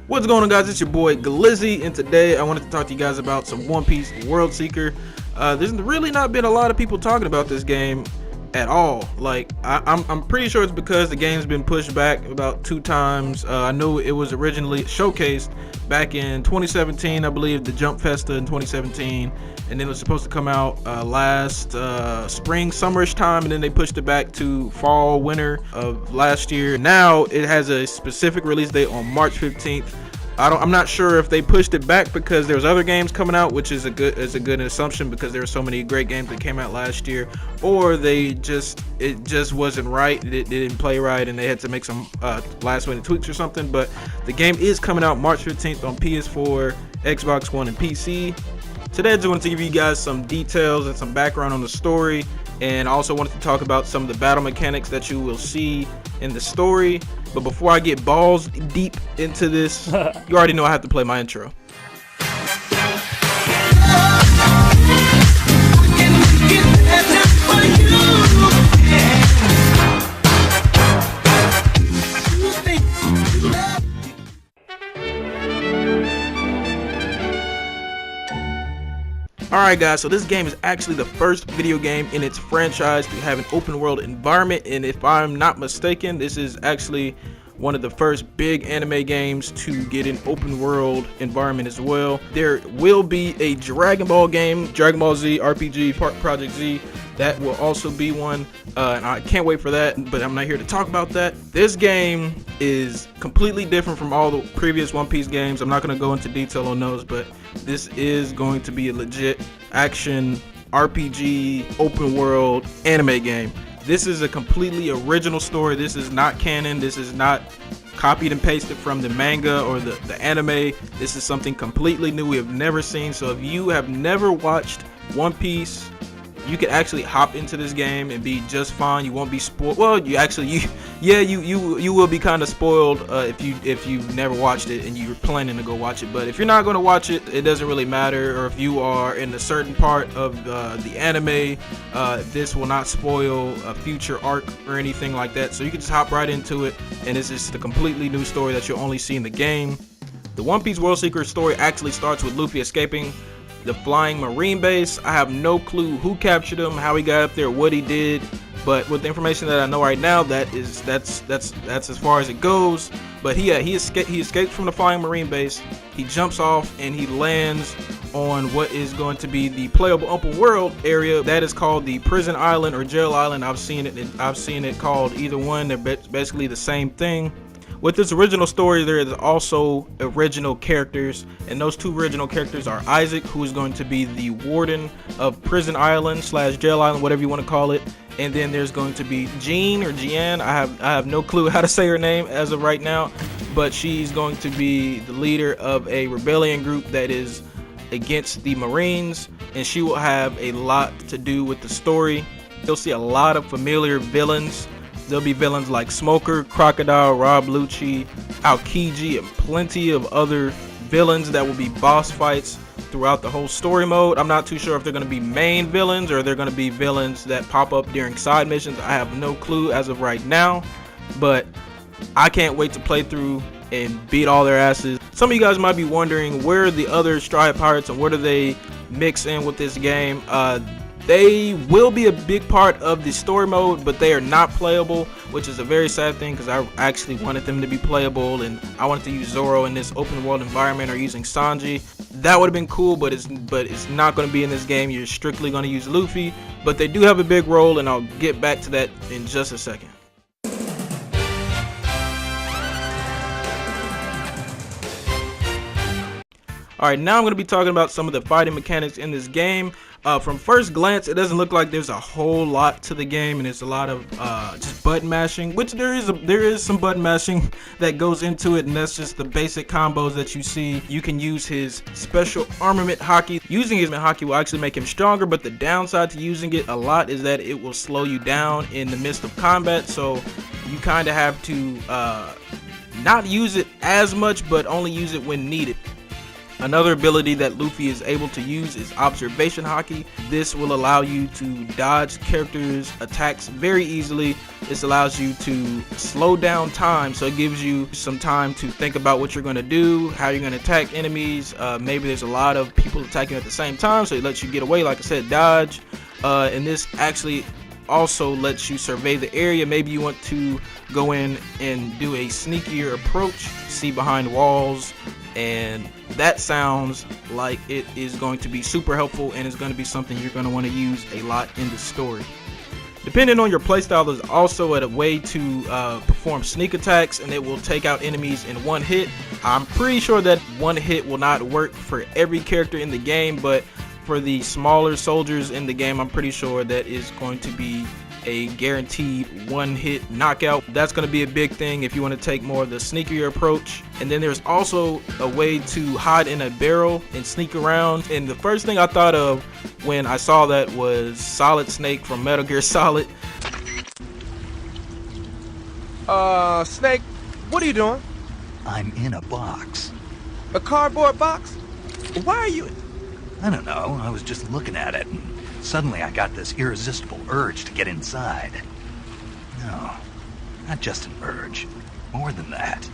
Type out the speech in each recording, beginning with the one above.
What's going on, guys? It's your boy Glizzy, and today I wanted to talk to you guys about some One Piece World Seeker. There's really not been a lot of people talking about this game at all. Like, I'm pretty sure it's because the game's been pushed back about 2 times. I know it was originally showcased back in 2017, I believe, the Jump Festa in 2017, and then it was supposed to come out last spring, summerish time, and then they pushed it back to fall, winter of last year. Now it has a specific release date on March 15th. I'm not sure if they pushed it back because there's other games coming out, which is a good assumption because there were so many great games that came out last year, or it just wasn't right. It didn't play right, and they had to make some last minute tweaks or something. But the game is coming out March 15th on PS4, Xbox One, and PC. Today I just wanted to give you guys some details and some background on the story, and I also wanted to talk about some of the battle mechanics that you will see in the story. But before I get balls deep into this, you already know I have to play my intro. Alright guys, so this game is actually the first video game in its franchise to have an open world environment, and if I'm not mistaken, this is actually one of the first big anime games to get an open world environment as well. There will be a Dragon Ball game, Dragon Ball Z RPG Project Z. That will also be one, and I can't wait for that, but I'm not here to talk about that. This game is completely different from all the previous One Piece games. I'm not going to go into detail on those, but this is going to be a legit action RPG open world anime game. This is a completely original story. This is not canon. This is not copied and pasted from the manga or the anime. This is something completely new we have never seen. So if you have never watched One Piece, you can actually hop into this game and be just fine. You won't be spoiled. Well, you will be kind of spoiled if you've never watched it and you're planning to go watch it. But if you're not going to watch it, it doesn't really matter. Or if you are in a certain part of the anime, this will not spoil a future arc or anything like that. So you can just hop right into it, and it's just a completely new story that you'll only see in the game. The One Piece World Seeker story actually starts with Luffy escaping the flying marine base. I have no clue who captured him, how he got up there, what he did, but with the information that I know right now, that's as far as it goes. But he escaped from the flying marine base. He jumps off and he lands on what is going to be the playable open world area that is called the Prison Island or Jail Island. I've seen it called either one. They're basically the same thing. With this original story, there is also original characters, and those 2 original characters are Isaac, who is going to be the warden of Prison Island / Jail Island, whatever you want to call it, and then there's going to be Jean or Jeanne. I have no clue how to say her name as of right now, but she's going to be the leader of a rebellion group that is against the Marines, and she will have a lot to do with the story. You'll see a lot of familiar villains. There'll be villains like Smoker, Crocodile, Rob Lucci, Aokiji, and plenty of other villains that will be boss fights throughout the whole story mode. I'm not too sure if they're going to be main villains or they're going to be villains that pop up during side missions. I have no clue as of right now, but I can't wait to play through and beat all their asses. Some of you guys might be wondering, where are the other Stride Pirates and where do they mix in with this game? They will be a big part of the story mode, but they are not playable, which is a very sad thing because I actually wanted them to be playable, and I wanted to use Zoro in this open world environment or using Sanji. That would have been cool, but it's not going to be in this game. You're strictly going to use Luffy, but they do have a big role, and I'll get back to that in just a second. Alright, now I'm going to be talking about some of the fighting mechanics in this game. From first glance, it doesn't look like there's a whole lot to the game, and it's a lot of just button mashing, which there is some button mashing that goes into it, and that's just the basic combos that you see. You can use his special armament haki. Using his haki will actually make him stronger, but the downside to using it a lot is that it will slow you down in the midst of combat, so you kind of have to not use it as much, but only use it when needed. Another ability that Luffy is able to use is observation haki. This will allow you to dodge characters' attacks very easily. This allows you to slow down time, so it gives you some time to think about what you're going to do, how you're going to attack enemies. Maybe there's a lot of people attacking at the same time, so it lets you get away, like I said, dodge. And this actually also lets you survey the area. Maybe you want to go in and do a sneakier approach, see behind walls, and that sounds like it is going to be super helpful and is going to be something you're going to want to use a lot in the story. Depending on your playstyle, there's also a way to perform sneak attacks, and it will take out enemies in one hit. I'm pretty sure that one hit will not work for every character in the game, but for the smaller soldiers in the game, I'm pretty sure that is going to be a guaranteed one-hit knockout. That's going to be a big thing if you want to take more of the sneakier approach. And then there's also a way to hide in a barrel and sneak around. And the first thing I thought of when I saw that was Solid Snake from Metal Gear Solid. Snake, what are you doing? I'm in a box. A cardboard box? Why are you... I don't know, I was just looking at it, and suddenly I got this irresistible urge to get inside. No, not just an urge. More than that.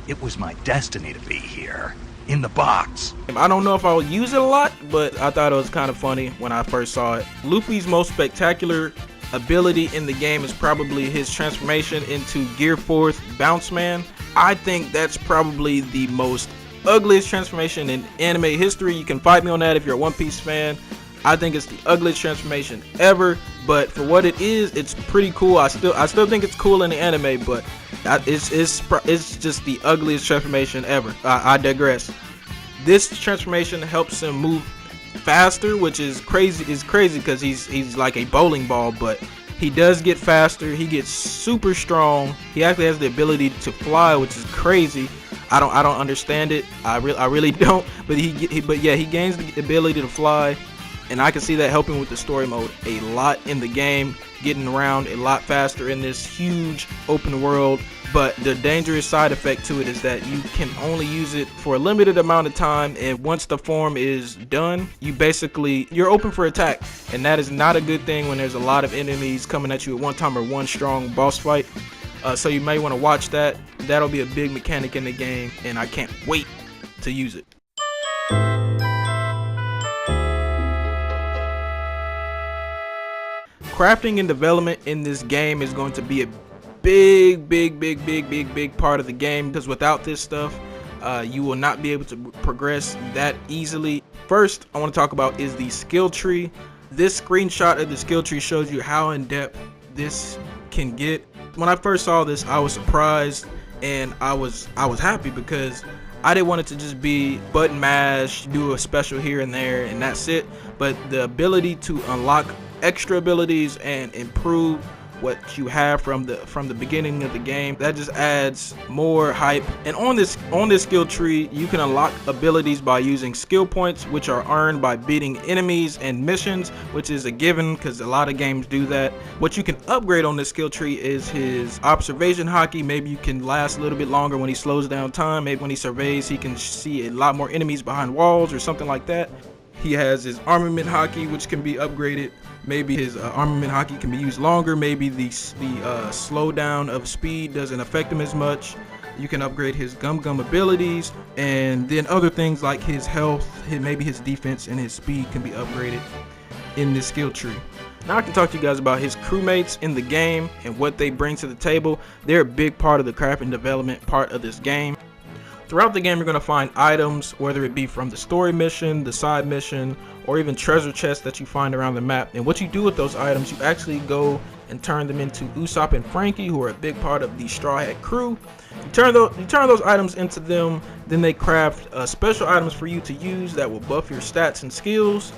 It was my destiny to be here, in the box. I don't know if I'll use it a lot, but I thought it was kind of funny when I first saw it. Luffy's most spectacular ability in the game is probably his transformation into Gear 4th Bounce Man. I think that's probably the most ugliest transformation in anime history. You can fight me on that if you're a One Piece fan. I think it's the ugliest transformation ever, but for what it is, it's pretty cool. I still think it's cool in the anime, but it's just the ugliest transformation ever. I digress. This transformation helps him move faster, which is crazy because he's like a bowling ball, but he does get faster. He gets super strong. He actually has the ability to fly, which is crazy. I don't understand it. I really don't. But he gains the ability to fly, and I can see that helping with the story mode a lot in the game, getting around a lot faster in this huge open world. But the dangerous side effect to it is that you can only use it for a limited amount of time, and once the form is done, you're open for attack, and that is not a good thing when there's a lot of enemies coming at you at one time or one strong boss fight. So you may want to watch that. That'll be a big mechanic in the game, and I can't wait to use it. Crafting and development in this game is going to be a big part of the game, because without this stuff, you will not be able to progress that easily. First, I want to talk about is the skill tree. This screenshot of the skill tree shows you how in depth this can get. When I first saw this, I was surprised, and I was happy because I didn't want it to just be button mash, do a special here and there, and that's it. But the ability to unlock extra abilities and improve what you have from the beginning of the game, that just adds more hype. And on this skill tree, you can unlock abilities by using skill points, which are earned by beating enemies and missions, which is a given because a lot of games do that. What you can upgrade on this skill tree is his observation haki. Maybe you can last a little bit longer when he slows down time. Maybe when he surveys, he can see a lot more enemies behind walls or something like that. He has his armament haki, which can be upgraded. Maybe his armament haki can be used longer. Maybe the slowdown of speed doesn't affect him as much. You can upgrade his gum abilities, and then other things like his health, maybe his defense and his speed can be upgraded in this skill tree. Now I can talk to you guys about his crewmates in the game and what they bring to the table. They're a big part of the craft and development part of this game. Throughout the game, you're going to find items, whether it be from the story mission, the side mission, or even treasure chests that you find around the map. And what you do with those items, you actually go and turn them into Usopp and Frankie, who are a big part of the Straw Hat crew. You turn those items into them, then they craft special items for you to use that will buff your stats and skills.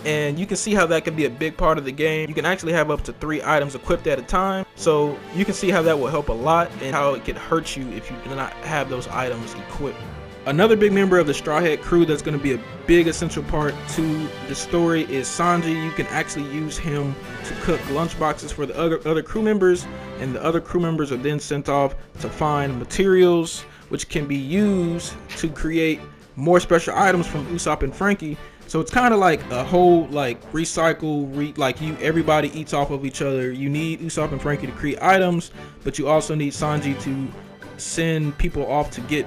And you can see how that can be a big part of the game. You can actually have up to 3 items equipped at a time, so you can see how that will help a lot and how it could hurt you if you do not have those items equipped. Another big member of the Straw Hat crew that's going to be a big essential part to the story is Sanji. You can actually use him to cook lunchboxes for the other crew members, and the other crew members are then sent off to find materials which can be used to create more special items from Usopp and Frankie. So it's kind of like a whole like recycle, like everybody eats off of each other. You need Usopp and Frankie to create items, but you also need Sanji to send people off to get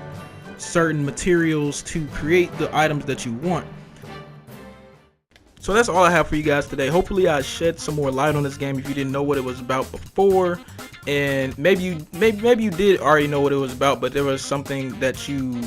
certain materials to create the items that you want. So that's all I have for you guys today. Hopefully I shed some more light on this game if you didn't know what it was about before, and maybe you did already know what it was about, but there was something that you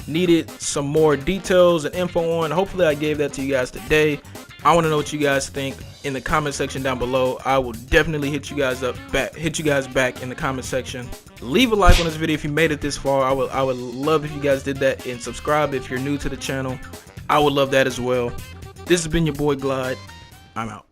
needed some more details and info on. Hopefully I gave that to you guys today. I want to know what you guys think in the comment section down below. I will definitely hit you guys back in the comment section. Leave a like on this video if you made it this far. I would love if you guys did that, and subscribe if you're new to the channel. I would love that as well. This has been your boy Glide. I'm out.